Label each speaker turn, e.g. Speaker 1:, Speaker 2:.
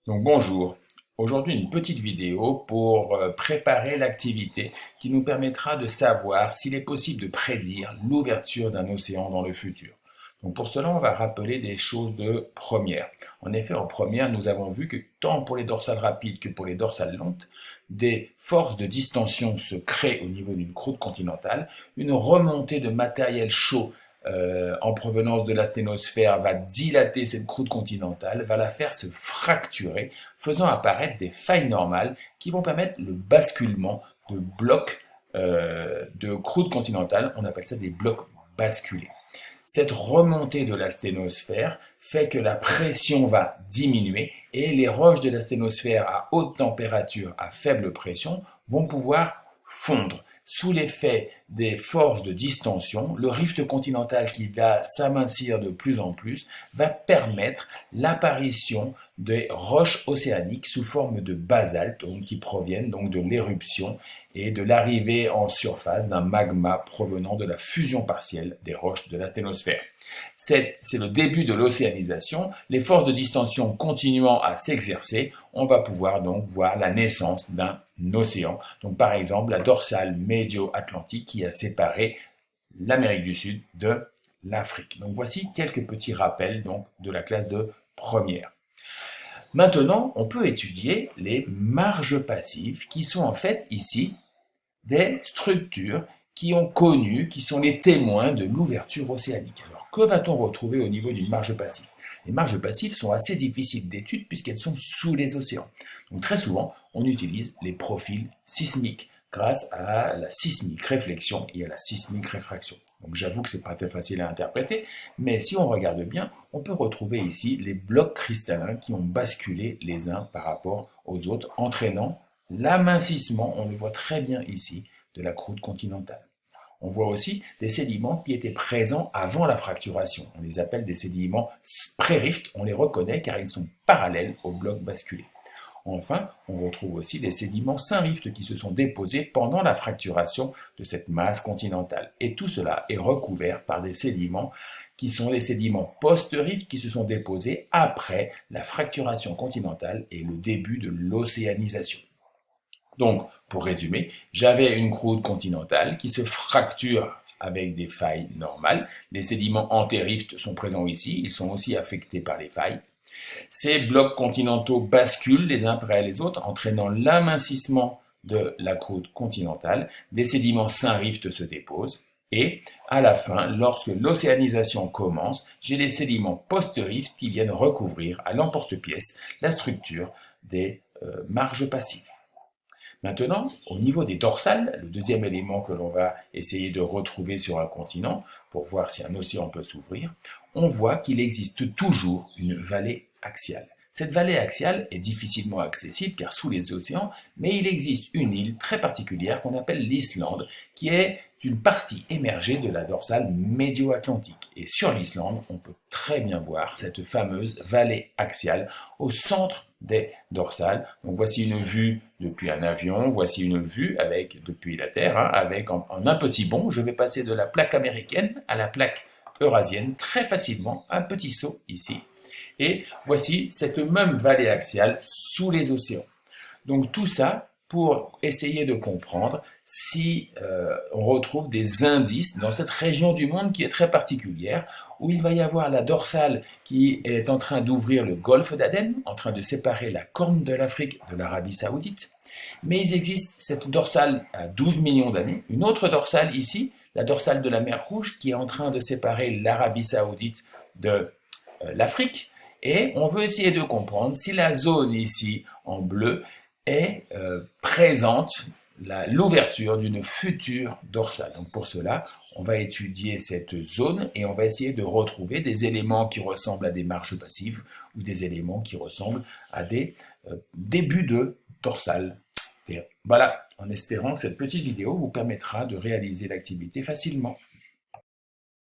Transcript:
Speaker 1: Donc bonjour, aujourd'hui une petite vidéo pour préparer l'activité qui nous permettra de savoir s'il est possible de prédire l'ouverture d'un océan dans le futur. Donc pour cela, on va rappeler des choses de première. En effet, en première, nous avons vu que tant pour les dorsales rapides que pour les dorsales lentes, des forces de distension se créent au niveau d'une croûte continentale, une remontée de matériel chaud en provenance de la sténosphère va dilater cette croûte continentale, va la faire se fracturer, faisant apparaître des failles normales qui vont permettre le basculement de blocs de croûte continentale. On appelle ça des blocs basculés. Cette remontée de la sténosphère fait que la pression va diminuer et les roches de la sténosphère à haute température, à faible pression, vont pouvoir fondre. Sous l'effet des forces de distension, le rift continental qui va s'amincir de plus en plus va permettre l'apparition des roches océaniques sous forme de basalte, donc, qui proviennent donc de l'éruption et de l'arrivée en surface d'un magma provenant de la fusion partielle des roches de la sténosphère. C'est le début de l'océanisation. Les forces de distension continuant à s'exercer, on va pouvoir donc voir la naissance d'un océan. Donc par exemple la dorsale médio-atlantique qui a séparé l'Amérique du Sud de l'Afrique. Donc voici quelques petits rappels donc, de la classe de première. Maintenant, on peut étudier les marges passives qui sont en fait ici des structures qui sont les témoins de l'ouverture océanique. Alors, que va-t-on retrouver au niveau d'une marge passive? Les marges passives sont assez difficiles d'étude puisqu'elles sont sous les océans. Donc très souvent, on utilise les profils sismiques grâce à la sismique réflexion et à la sismique réfraction. Donc j'avoue que c'est pas très facile à interpréter, mais si on regarde bien, on peut retrouver ici les blocs cristallins qui ont basculé les uns par rapport aux autres, entraînant l'amincissement, on le voit très bien ici, de la croûte continentale. On voit aussi des sédiments qui étaient présents avant la fracturation. On les appelle des sédiments pré-rift, on les reconnaît car ils sont parallèles au bloc basculé. Enfin, on retrouve aussi des sédiments syn-rift qui se sont déposés pendant la fracturation de cette masse continentale. Et tout cela est recouvert par des sédiments qui sont les sédiments post-rift qui se sont déposés après la fracturation continentale et le début de l'océanisation. Donc, pour résumer, j'avais une croûte continentale qui se fracture avec des failles normales. Les sédiments antérift sont présents ici, ils sont aussi affectés par les failles. Ces blocs continentaux basculent les uns après les autres, entraînant l'amincissement de la croûte continentale. Des sédiments syn-rift se déposent. Et à la fin, lorsque l'océanisation commence, j'ai des sédiments post-rift qui viennent recouvrir à l'emporte-pièce la structure des marges passives. Maintenant, au niveau des dorsales, le deuxième élément que l'on va essayer de retrouver sur un continent pour voir si un océan peut s'ouvrir, on voit qu'il existe toujours une vallée axiale. Cette vallée axiale est difficilement accessible car sous les océans, mais il existe une île très particulière qu'on appelle l'Islande, qui est une partie émergée de la dorsale médio-atlantique. Et sur l'Islande, on peut très bien voir cette fameuse vallée axiale au centre des dorsales. Donc voici une vue depuis un avion, voici une vue depuis la Terre, avec en un petit bond, je vais passer de la plaque américaine à la plaque eurasienne très facilement, un petit saut ici. Et voici cette même vallée axiale sous les océans. Donc tout ça pour essayer de comprendre si on retrouve des indices dans cette région du monde qui est très particulière, où il va y avoir la dorsale qui est en train d'ouvrir le golfe d'Aden, en train de séparer la corne de l'Afrique de l'Arabie Saoudite. Mais il existe cette dorsale à 12 millions d'années, une autre dorsale ici, la dorsale de la mer Rouge, qui est en train de séparer l'Arabie Saoudite de l'Afrique. Et on veut essayer de comprendre si la zone ici en bleu est présente l'ouverture d'une future dorsale. Donc pour cela, on va étudier cette zone et on va essayer de retrouver des éléments qui ressemblent à des marches passives ou des éléments qui ressemblent à des débuts de dorsale. Et voilà, en espérant que cette petite vidéo vous permettra de réaliser l'activité facilement.